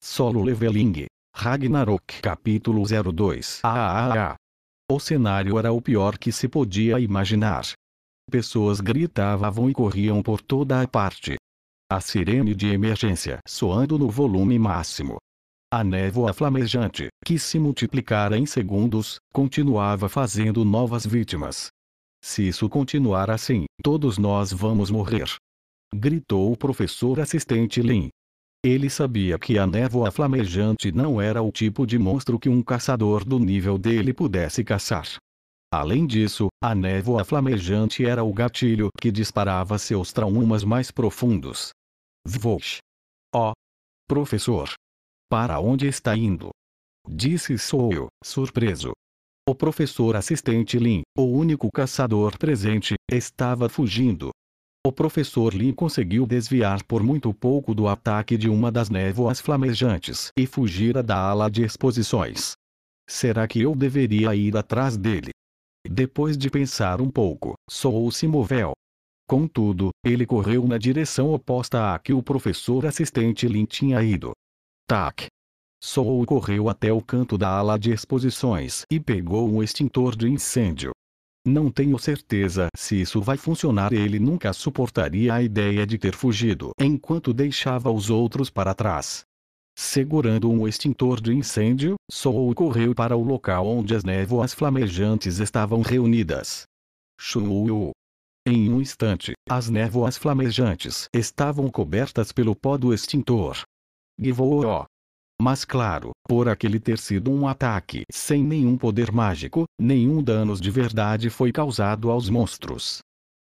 Solo Leveling. Ragnarok Capítulo 02. O cenário era o pior que se podia imaginar. Pessoas gritavam e corriam por toda a parte. A sirene de emergência soando no volume máximo. A névoa flamejante, que se multiplicara em segundos, continuava fazendo novas vítimas. Se isso continuar assim, todos nós vamos morrer. Gritou o professor assistente Lin. Ele sabia que a névoa flamejante não era o tipo de monstro que um caçador do nível dele pudesse caçar. Além disso, a névoa flamejante era o gatilho que disparava seus traumas mais profundos. Vosh. Oh! Professor! Para onde está indo? Disse Soul, surpreso. O professor assistente Lin, o único caçador presente, estava fugindo. O professor Lin conseguiu desviar por muito pouco do ataque de uma das névoas flamejantes e fugira da ala de exposições. Será que eu deveria ir atrás dele? Depois de pensar um pouco, Soul se moveu. Contudo, ele correu na direção oposta à que o professor assistente Lin tinha ido. Tac! Soul correu até o canto da ala de exposições e pegou um extintor de incêndio. Não tenho certeza se isso vai funcionar. Ele nunca suportaria a ideia de ter fugido enquanto deixava os outros para trás. Segurando um extintor de incêndio, Soul correu para o local onde as névoas flamejantes estavam reunidas. Shuu! Em um instante, as névoas flamejantes estavam cobertas pelo pó do extintor. Givou! Mas claro, por aquele ter sido um ataque sem nenhum poder mágico, nenhum dano de verdade foi causado aos monstros.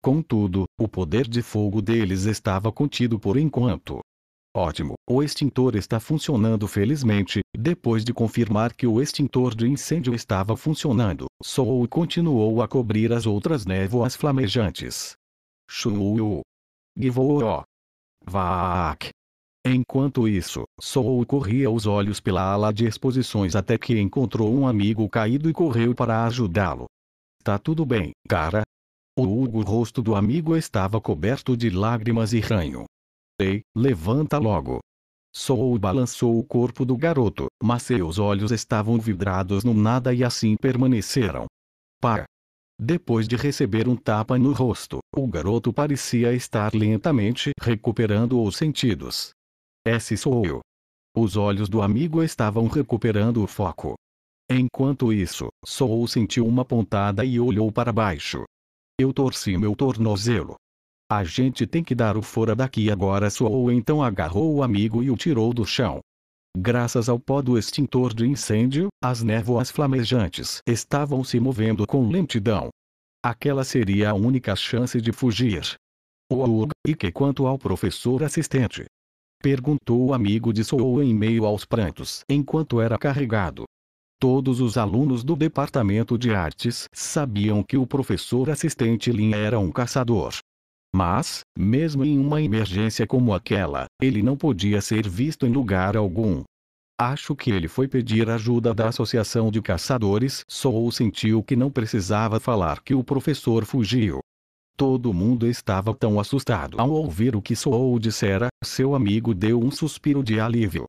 Contudo, o poder de fogo deles estava contido por enquanto. Ótimo, o extintor está funcionando felizmente. Depois de confirmar que o extintor de incêndio estava funcionando, Soul continuou a cobrir as outras névoas flamejantes. Shuu! Givou! Vaak! Enquanto isso, Soul corria os olhos pela ala de exposições até que encontrou um amigo caído e correu para ajudá-lo. Tá tudo bem, cara? O rosto do amigo estava coberto de lágrimas e ranho. Ei, levanta logo. Soul balançou o corpo do garoto, mas seus olhos estavam vidrados no nada e assim permaneceram. Pá! Depois de receber um tapa no rosto, o garoto parecia estar lentamente recuperando os sentidos. Esse sou eu. Os olhos do amigo estavam recuperando o foco. Enquanto isso, Soul sentiu uma pontada e olhou para baixo. Eu torci meu tornozelo. A gente tem que dar o fora daqui agora. Soul então agarrou o amigo e o tirou do chão. Graças ao pó do extintor de incêndio, as névoas flamejantes estavam se movendo com lentidão. Aquela seria a única chance de fugir. E que quanto ao professor assistente? Perguntou o amigo de Soul em meio aos prantos enquanto era carregado. Todos os alunos do departamento de artes sabiam que o professor assistente Lin era um caçador. Mas, mesmo em uma emergência como aquela, ele não podia ser visto em lugar algum. Acho que ele foi pedir ajuda da associação de caçadores. Soul sentiu que não precisava falar que o professor fugiu. Todo mundo estava tão assustado ao ouvir o que Soul dissera. Seu amigo deu um suspiro de alívio.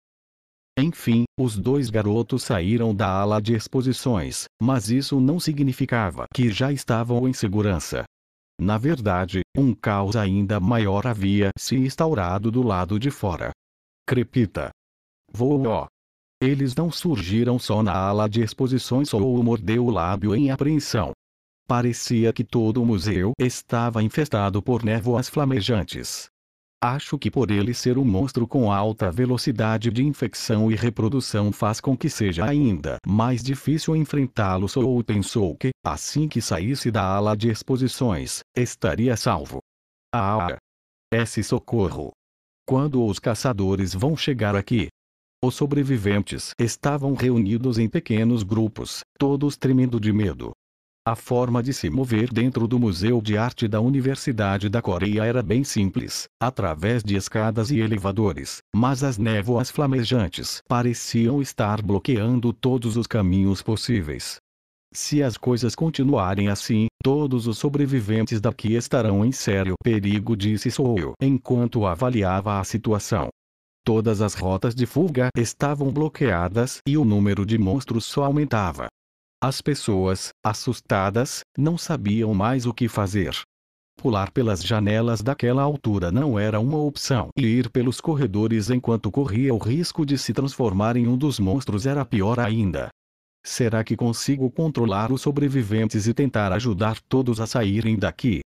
Enfim, os dois garotos saíram da ala de exposições, mas isso não significava que já estavam em segurança. Na verdade, um caos ainda maior havia se instaurado do lado de fora. Crepita! Voou! Eles não surgiram só na ala de exposições. Soul mordeu o lábio em apreensão. Parecia que todo o museu estava infestado por névoas flamejantes. Acho que por ele ser um monstro com alta velocidade de infecção e reprodução faz com que seja ainda mais difícil enfrentá-lo. Soul pensou que, assim que saísse da ala de exposições, estaria salvo. Esse socorro! Quando os caçadores vão chegar aqui? Os sobreviventes estavam reunidos em pequenos grupos, todos tremendo de medo. A forma de se mover dentro do Museu de Arte da Universidade da Coreia era bem simples, através de escadas e elevadores, mas as névoas flamejantes pareciam estar bloqueando todos os caminhos possíveis. Se as coisas continuarem assim, todos os sobreviventes daqui estarão em sério perigo, disse Soul enquanto avaliava a situação. Todas as rotas de fuga estavam bloqueadas e o número de monstros só aumentava. As pessoas, assustadas, não sabiam mais o que fazer. Pular pelas janelas daquela altura não era uma opção e ir pelos corredores enquanto corria o risco de se transformar em um dos monstros era pior ainda. Será que consigo controlar os sobreviventes e tentar ajudar todos a saírem daqui?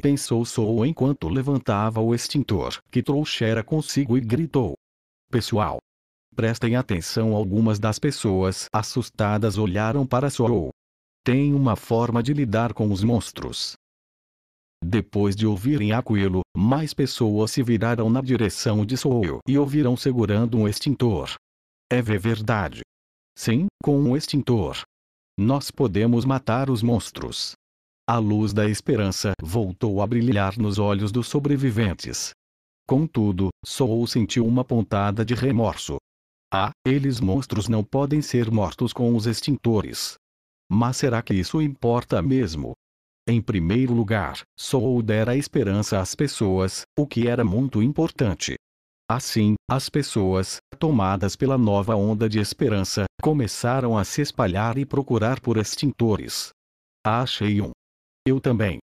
Pensou Soul enquanto levantava o extintor que trouxera consigo e gritou. Pessoal, prestem atenção. Algumas das pessoas assustadas olharam para Soul. Tem uma forma de lidar com os monstros. Depois de ouvirem aquilo, mais pessoas se viraram na direção de Soul e ouviram segurando um extintor. É verdade. Sim, com um extintor. Nós podemos matar os monstros. A luz da esperança voltou a brilhar nos olhos dos sobreviventes. Contudo, Soul sentiu uma pontada de remorso. Eles monstros não podem ser mortos com os extintores. Mas será que isso importa mesmo? Em primeiro lugar, Soul dera esperança às pessoas, o que era muito importante. Assim, as pessoas, tomadas pela nova onda de esperança, começaram a se espalhar e procurar por extintores. Achei um. Eu também.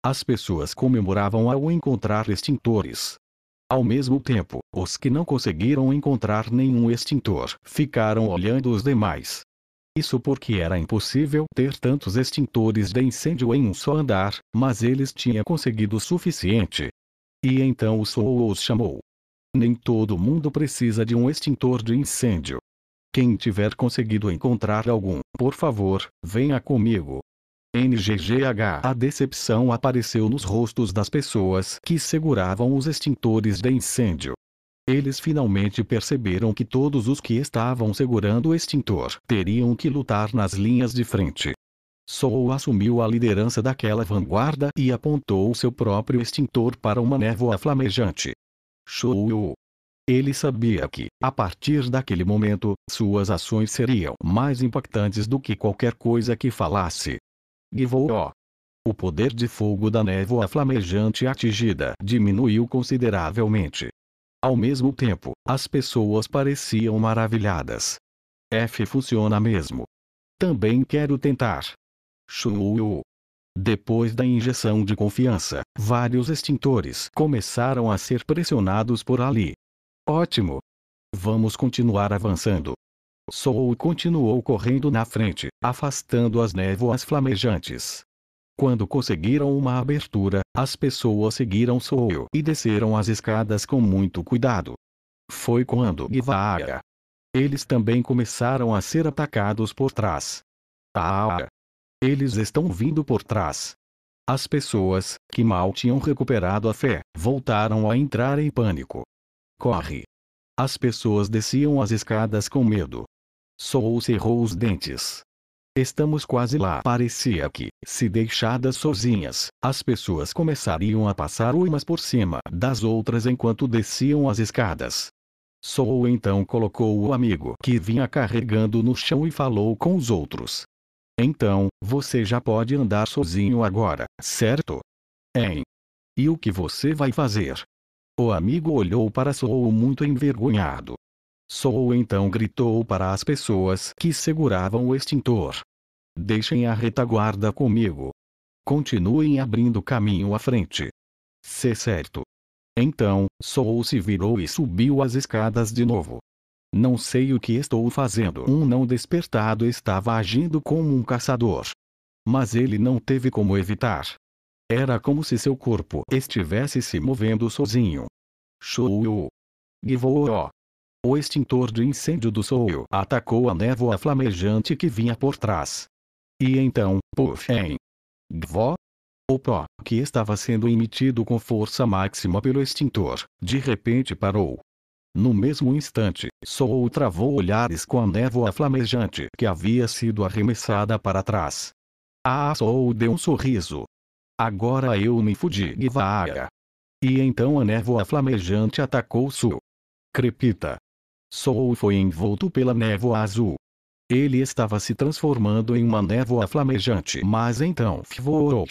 As pessoas comemoravam ao encontrar extintores. Ao mesmo tempo, os que não conseguiram encontrar nenhum extintor ficaram olhando os demais. Isso porque era impossível ter tantos extintores de incêndio em um só andar, mas eles tinham conseguido o suficiente. E então o Soul os chamou. Nem todo mundo precisa de um extintor de incêndio. Quem tiver conseguido encontrar algum, por favor, venha comigo. NGGH. A decepção apareceu nos rostos das pessoas que seguravam os extintores de incêndio. Eles finalmente perceberam que todos os que estavam segurando o extintor teriam que lutar nas linhas de frente. Soul assumiu a liderança daquela vanguarda e apontou seu próprio extintor para uma névoa flamejante. Shou. Ele sabia que, a partir daquele momento, suas ações seriam mais impactantes do que qualquer coisa que falasse. Givou. O poder de fogo da névoa flamejante atingida diminuiu consideravelmente. Ao mesmo tempo, as pessoas pareciam maravilhadas. Funciona mesmo. Também quero tentar. Shuu. Depois da injeção de confiança, vários extintores começaram a ser pressionados por ali. Ótimo. Vamos continuar avançando. Soul continuou correndo na frente, afastando as névoas flamejantes. Quando conseguiram uma abertura, as pessoas seguiram Soul e desceram as escadas com muito cuidado. Foi quando Givaa. Eles também começaram a ser atacados por trás. Eles estão vindo por trás. As pessoas, que mal tinham recuperado a fé, voltaram a entrar em pânico. Corre! As pessoas desciam as escadas com medo. Soul cerrou os dentes. Estamos quase lá. Parecia que, se deixadas sozinhas, as pessoas começariam a passar umas por cima das outras enquanto desciam as escadas. Soul então colocou o amigo que vinha carregando no chão e falou com os outros. Então, você já pode andar sozinho agora, certo? E o que você vai fazer? O amigo olhou para Soul muito envergonhado. Soul então gritou para as pessoas que seguravam o extintor. Deixem a retaguarda comigo. Continuem abrindo caminho à frente. Certo. Então, Soul se virou e subiu as escadas de novo. Não sei o que estou fazendo. Um não despertado estava agindo como um caçador. Mas ele não teve como evitar. Era como se seu corpo estivesse se movendo sozinho. Shou. Givou. O extintor de incêndio do Soul atacou a névoa flamejante que vinha por trás. E então, Gvó? O pó, que estava sendo emitido com força máxima pelo extintor, de repente parou. No mesmo instante, Soul travou olhares com a névoa flamejante que havia sido arremessada para trás. Soul deu um sorriso. Agora eu me fudi. Givaa. E então a névoa flamejante atacou Soul. Crepita. Soul foi envolto pela névoa azul. Ele estava se transformando em uma névoa flamejante. Mas então voou.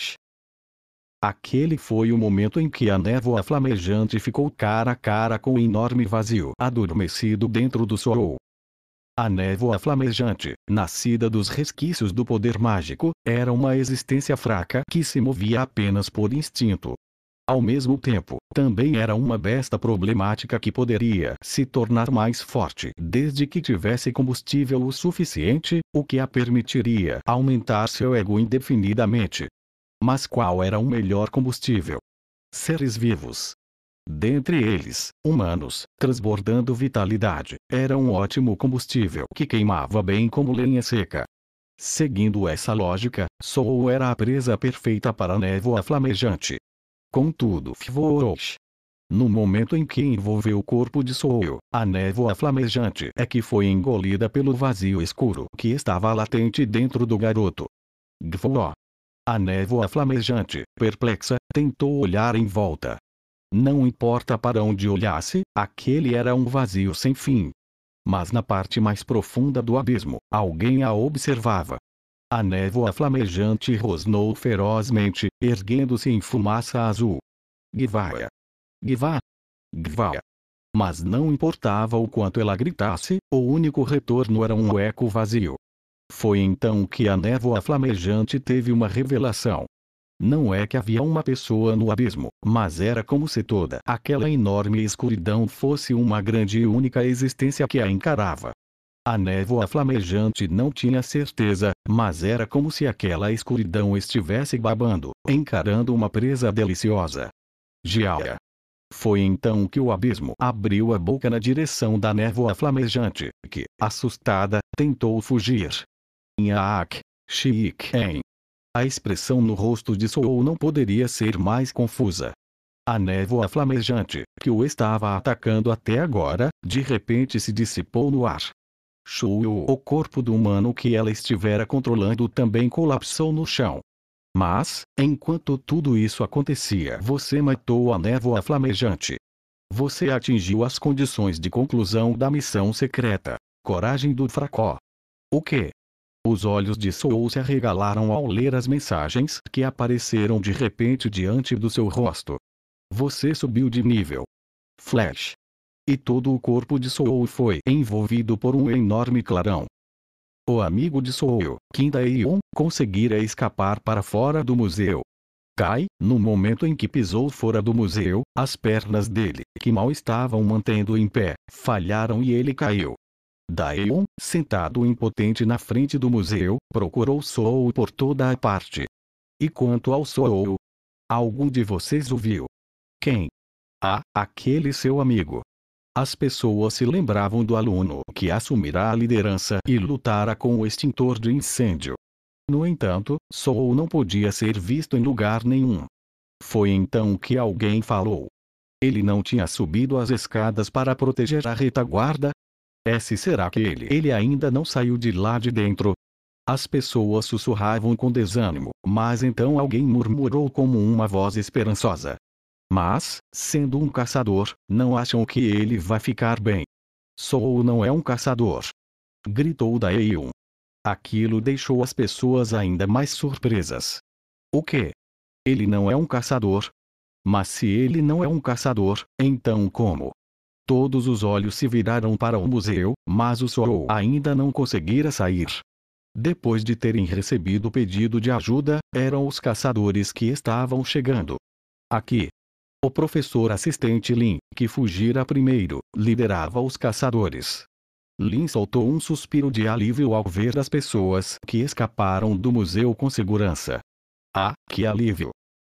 Aquele foi o momento em que a névoa flamejante ficou cara a cara com o enorme vazio adormecido dentro do Soul. A névoa flamejante, nascida dos resquícios do poder mágico, era uma existência fraca que se movia apenas por instinto. Ao mesmo tempo, também era uma besta problemática que poderia se tornar mais forte desde que tivesse combustível o suficiente, o que a permitiria aumentar seu ego indefinidamente. Mas qual era o melhor combustível? Seres vivos. Dentre eles, humanos, transbordando vitalidade, era um ótimo combustível que queimava bem como lenha seca. Seguindo essa lógica, Soul era a presa perfeita para a névoa flamejante. Contudo, no momento em que envolveu o corpo de Soul, a névoa flamejante é que foi engolida pelo vazio escuro que estava latente dentro do garoto. A névoa flamejante, perplexa, tentou olhar em volta. Não importa para onde olhasse, aquele era um vazio sem fim. Mas na parte mais profunda do abismo, alguém a observava. A névoa flamejante rosnou ferozmente, erguendo-se em fumaça azul. Gvaia. Gvá. Gvaia. Mas não importava o quanto ela gritasse, o único retorno era um eco vazio. Foi então que a névoa flamejante teve uma revelação. Não é que havia uma pessoa no abismo, mas era como se toda aquela enorme escuridão fosse uma grande e única existência que a encarava. A névoa flamejante não tinha certeza, mas era como se aquela escuridão estivesse babando, encarando uma presa deliciosa. Giaia. Foi então que o abismo abriu a boca na direção da névoa flamejante, que, assustada, tentou fugir. Nhaak. Chiik-en. A expressão no rosto de Soul não poderia ser mais confusa. A névoa flamejante, que o estava atacando até agora, de repente se dissipou no ar. O corpo do humano que ela estivera controlando também colapsou no chão. Mas, enquanto tudo isso acontecia, você matou a névoa flamejante. Você atingiu as condições de conclusão da missão secreta. Coragem do Fracó. O quê? Os olhos de Soul se arregalaram ao ler as mensagens que apareceram de repente diante do seu rosto. Você subiu de nível. Flash. E todo o corpo de Soul foi envolvido por um enorme clarão. O amigo de Soul, Kim Dae-yeon, conseguira escapar para fora do museu. Kai, no momento em que pisou fora do museu, as pernas dele, que mal estavam mantendo em pé, falharam e ele caiu. Daeon, sentado impotente na frente do museu, procurou Soul por toda a parte. E quanto ao Soul? Algum de vocês o viu? Quem? Ah, aquele seu amigo. As pessoas se lembravam do aluno que assumirá a liderança e lutara com o extintor de incêndio. No entanto, Soul não podia ser visto em lugar nenhum. Foi então que alguém falou. Ele não tinha subido as escadas para proteger a retaguarda? Será que ele ainda não saiu de lá de dentro? As pessoas sussurravam com desânimo, mas então alguém murmurou como uma voz esperançosa. Mas, sendo um caçador, não acham que ele vai ficar bem? Soul não é um caçador. Gritou Daeon. Aquilo deixou as pessoas ainda mais surpresas. O quê? Ele não é um caçador? Mas se ele não é um caçador, então como? Todos os olhos se viraram para o museu, mas o Soul ainda não conseguira sair. Depois de terem recebido o pedido de ajuda, eram os caçadores que estavam chegando. Aqui. O professor assistente Lin, que fugira primeiro, liderava os caçadores. Lin soltou um suspiro de alívio ao ver as pessoas que escaparam do museu com segurança. Ah, que alívio!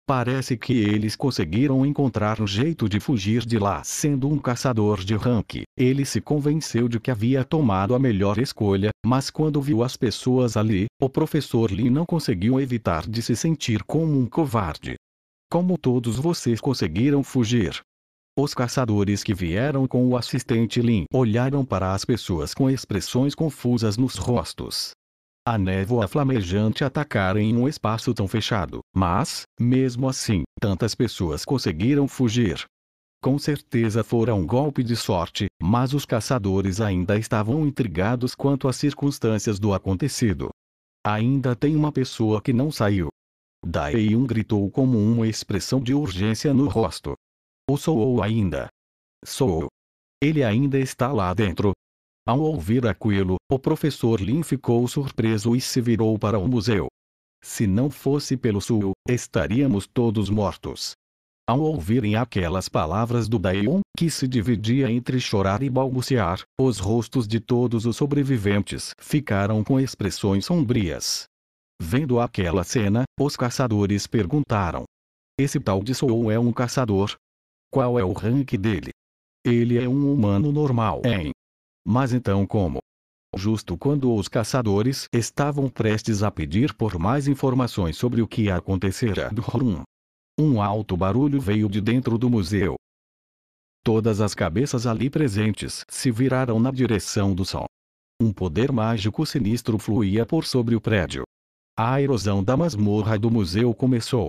Parece que eles conseguiram encontrar um jeito de fugir de lá. Sendo um caçador de rank, ele se convenceu de que havia tomado a melhor escolha, mas quando viu as pessoas ali, o professor Lin não conseguiu evitar de se sentir como um covarde. Como todos vocês conseguiram fugir? Os caçadores que vieram com o assistente Lin olharam para as pessoas com expressões confusas nos rostos. A névoa flamejante atacara em um espaço tão fechado, mas, mesmo assim, tantas pessoas conseguiram fugir. Com certeza fora um golpe de sorte, mas os caçadores ainda estavam intrigados quanto às circunstâncias do acontecido. Ainda tem uma pessoa que não saiu. Dae-un gritou como uma expressão de urgência no rosto. Ou sou ainda? Sou. Ele ainda está lá dentro. Ao ouvir aquilo, o professor Lin ficou surpreso e se virou para o museu. Se não fosse pelo Sul, estaríamos todos mortos. Ao ouvirem aquelas palavras do Dae-un, que se dividia entre chorar e balbuciar, os rostos de todos os sobreviventes ficaram com expressões sombrias. Vendo aquela cena, os caçadores perguntaram: esse tal de Sou é um caçador? Qual é o rank dele? Ele é um humano normal, hein? Mas então como? Justo quando os caçadores estavam prestes a pedir por mais informações sobre o que acontecera do Rum, um alto barulho veio de dentro do museu. Todas as cabeças ali presentes se viraram na direção do som. Um poder mágico sinistro fluía por sobre o prédio. A erosão da masmorra do museu começou.